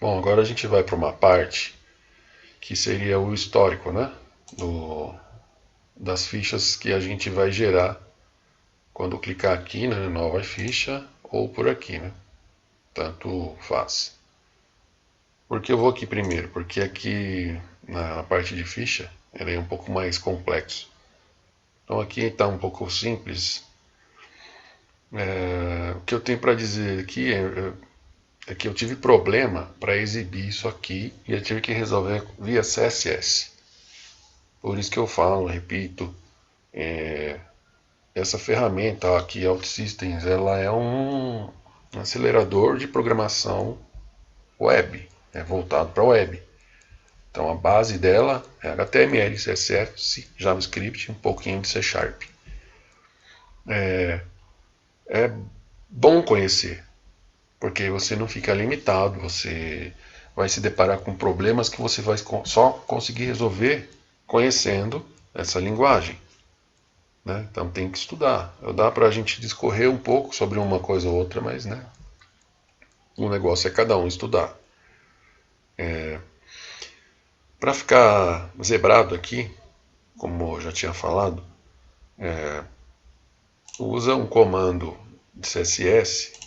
Bom, agora a gente vai para uma parte que seria o histórico, né? Das fichas que a gente vai gerar quando clicar aqui, né? Nova ficha ou por aqui, né? Tanto faz. Por que eu vou aqui primeiro? Porque aqui na parte de ficha ele é um pouco mais complexo. Então aqui está um pouco simples. O que eu tenho para dizer aqui é que eu tive problema para exibir isso aqui e eu tive que resolver via CSS. Por isso que eu falo, repito, essa ferramenta aqui, OutSystems, ela é um acelerador de programação web, voltado para a web. Então a base dela é HTML, CSS, JavaScript, um pouquinho de C Sharp. É bom conhecer, porque você não fica limitado, você vai se deparar com problemas que você vai só conseguir resolver conhecendo essa linguagem. Né? Então tem que estudar. Dá para a gente discorrer um pouco sobre uma coisa ou outra, mas né, o negócio é cada um estudar. Para ficar zebrado aqui, como eu já tinha falado, usa um comando de CSS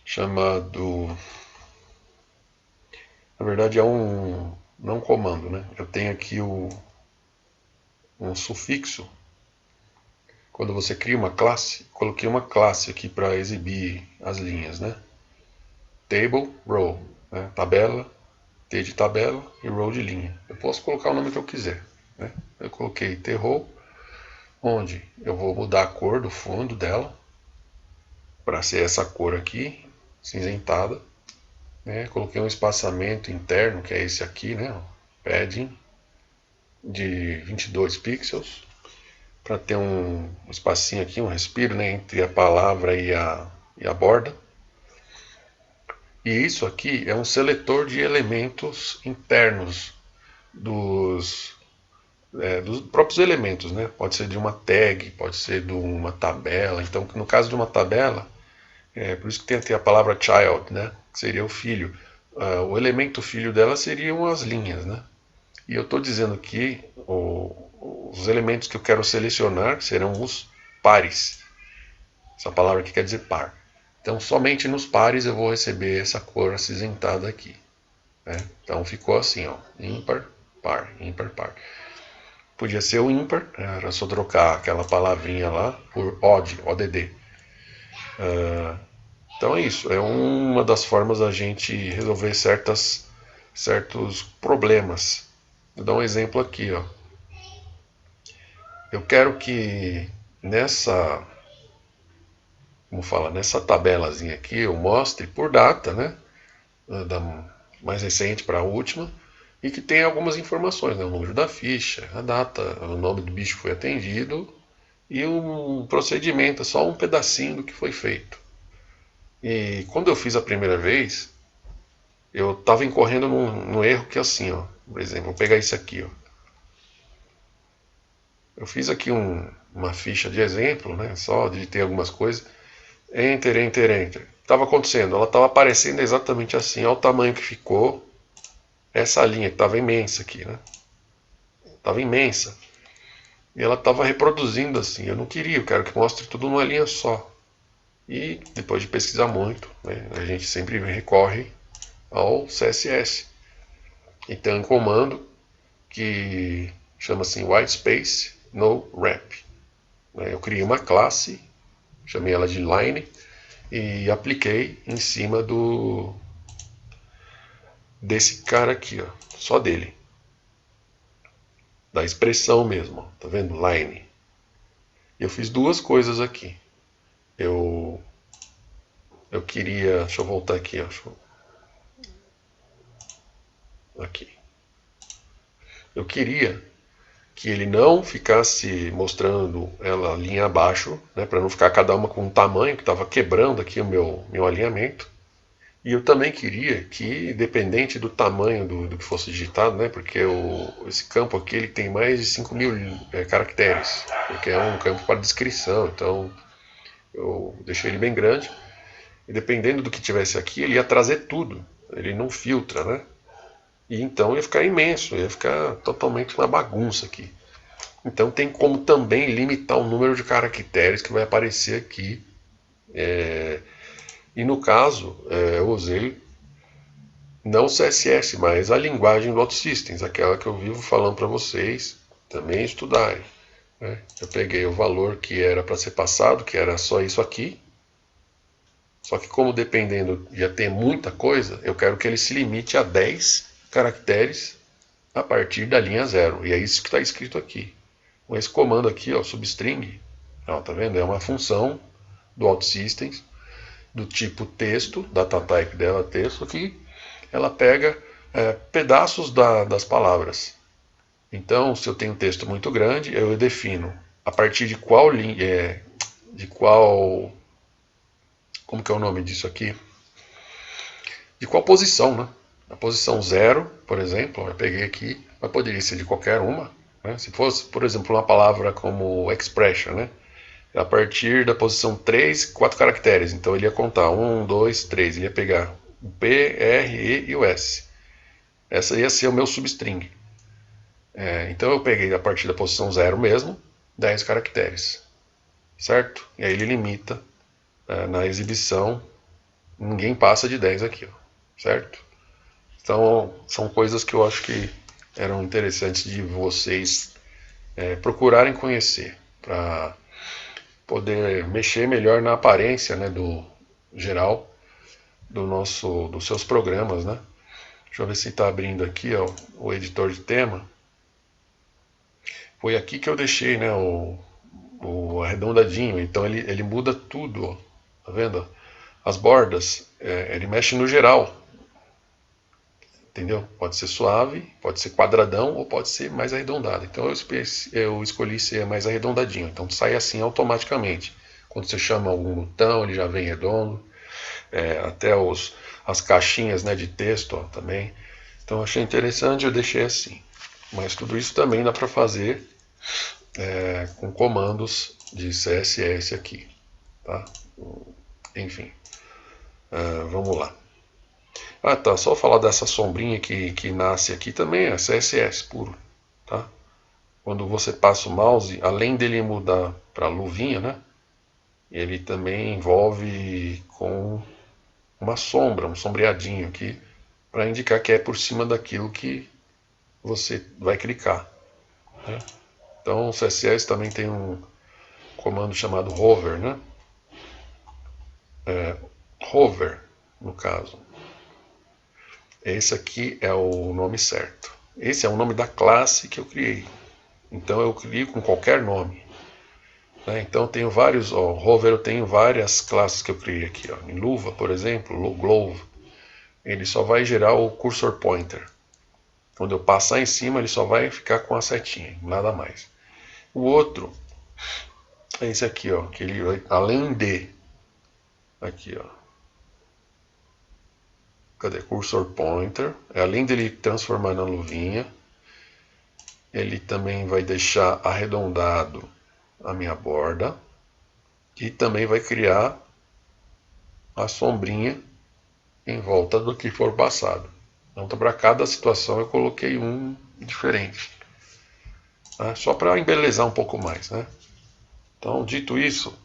chamado. Na verdade é um. Não comando, né? Eu tenho aqui um sufixo. Quando você cria uma classe, coloquei uma classe aqui para exibir as linhas, né? Table, row, né? Tabela, T de tabela e row de linha. Eu posso colocar o nome que eu quiser. Né? Eu coloquei T-row, onde eu vou mudar a cor do fundo dela para ser essa cor aqui, cinzentada. Né? Coloquei um espaçamento interno, que é esse aqui, né? Padding de 22 pixels, para ter um espacinho aqui, um respiro, né? Entre a palavra e a borda. E isso aqui é um seletor de elementos internos dos próprios elementos, né? Pode ser de uma tag, pode ser de uma tabela. Então, no caso de uma tabela, por isso que tem aqui a palavra child, né? Que seria o filho. O elemento filho dela seriam as linhas, né? E eu estou dizendo que os elementos que eu quero selecionar serão os pares. Essa palavra aqui quer dizer par. Então, somente nos pares eu vou receber essa cor acinzentada aqui. Né? Então, ficou assim, ó, ímpar, par, ímpar, par. Podia ser o ímpar, era só trocar aquela palavrinha lá por odd, ODD. Então é isso, é uma das formas da gente resolver certos problemas. Vou dar um exemplo aqui, ó. Eu quero que nessa tabelazinha aqui eu mostre por data, né? Da mais recente para a última, e que tem algumas informações, né? O número da ficha, a data, o nome do bicho que foi atendido e um procedimento, só um pedacinho do que foi feito. E quando eu fiz a primeira vez, eu estava incorrendo num erro que é assim, ó. Por exemplo, vou pegar isso aqui, ó. Eu fiz aqui uma ficha de exemplo, né? Só digitei algumas coisas. Enter, enter, enter. Estava acontecendo, ela estava aparecendo exatamente assim, olha o tamanho que ficou essa linha que estava imensa aqui, né? Estava imensa. E ela estava reproduzindo assim. Eu não queria, eu quero que mostre tudo numa linha só. E depois de pesquisar muito, né, a gente sempre recorre ao CSS. E tem um comando que chama assim white space no wrap. Eu criei uma classe, chamei ela de line e apliquei em cima desse cara aqui, ó, só dele, da expressão mesmo, tá vendo? Line. Eu fiz duas coisas aqui. Eu queria, deixa eu voltar aqui, ó, aqui. Eu queria que ele não ficasse mostrando ela linha abaixo, né, para não ficar cada uma com um tamanho que estava quebrando aqui o meu alinhamento. E eu também queria que, independente do tamanho do que fosse digitado, né, porque esse campo aqui ele tem mais de 5.000 caracteres, porque é um campo para descrição, então eu deixei ele bem grande. E dependendo do que tivesse aqui, ele ia trazer tudo. Ele não filtra, né? E então ia ficar imenso, ia ficar totalmente uma bagunça aqui. Então tem como também limitar o número de caracteres que vai aparecer aqui. E no caso, eu usei não o CSS, mas a linguagem do OutSystems, aquela que eu vivo falando para vocês também estudarem. Né? Eu peguei o valor que era para ser passado, que era só isso aqui. Só que como dependendo de ter muita coisa, eu quero que ele se limite a 10 caracteres a partir da linha 0. E é isso que está escrito aqui. Com esse comando aqui, ó, substring, ó, tá vendo? É uma função do OutSystems do tipo texto, data type dela texto, que ela pega pedaços das palavras. Então, se eu tenho um texto muito grande, eu defino a partir de qual linha, como que é o nome disso aqui? De qual posição, né? A posição 0, por exemplo, eu peguei aqui, mas poderia ser de qualquer uma. Né? Se fosse, por exemplo, uma palavra como expression, né? A partir da posição 3, 4 caracteres. Então ele ia contar 1, 2, 3. Ele ia pegar o P, R, E e o S. Essa ia ser o meu substring. Então eu peguei a partir da posição 0 mesmo, 10 caracteres. Certo? E aí ele limita na exibição. Ninguém passa de 10 aqui. Ó, certo? Então são coisas que eu acho que eram interessantes de vocês procurarem conhecer. Para poder mexer melhor na aparência, né, do geral dos seus programas, né? Deixa eu ver se está abrindo aqui, ó, o editor de tema. Foi aqui que eu deixei, né, o arredondadinho. Então ele muda tudo, ó, tá vendo? As bordas, ele mexe no geral, entendeu? Pode ser suave, pode ser quadradão ou pode ser mais arredondado. Então eu escolhi ser mais arredondadinho. Então sai assim automaticamente. Quando você chama algum botão, ele já vem redondo. Até as caixinhas, né, de texto, ó, também. Então eu achei interessante, eu deixei assim. Mas tudo isso também dá para fazer com comandos de CSS aqui. Tá? Enfim, vamos lá. Ah, tá. Só falar dessa sombrinha que nasce aqui também é CSS puro. Tá? Quando você passa o mouse, além dele mudar para luvinha, né? Ele também envolve com uma sombra, um sombreadinho aqui, para indicar que é por cima daquilo que você vai clicar. Né? Então o CSS também tem um comando chamado hover, né? Hover, no caso. Esse aqui é o nome certo. Esse é o nome da classe que eu criei. Então eu crio com qualquer nome. Né? Então eu tenho vários, ó, hover eu tenho várias classes que eu criei aqui. Ó. Em luva, por exemplo, glove, ele só vai gerar o cursor pointer. Quando eu passar em cima, ele só vai ficar com a setinha, nada mais. O outro é esse aqui, ó, que ele vai, além de, aqui, ó, cadê? Cursor pointer, além dele transformar na luvinha, ele também vai deixar arredondado a minha borda e também vai criar a sombrinha em volta do que for passado. Então, para cada situação eu coloquei um diferente, né? Só para embelezar um pouco mais, né? Então, dito isso,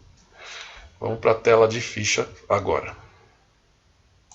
vamos para a tela de ficha agora.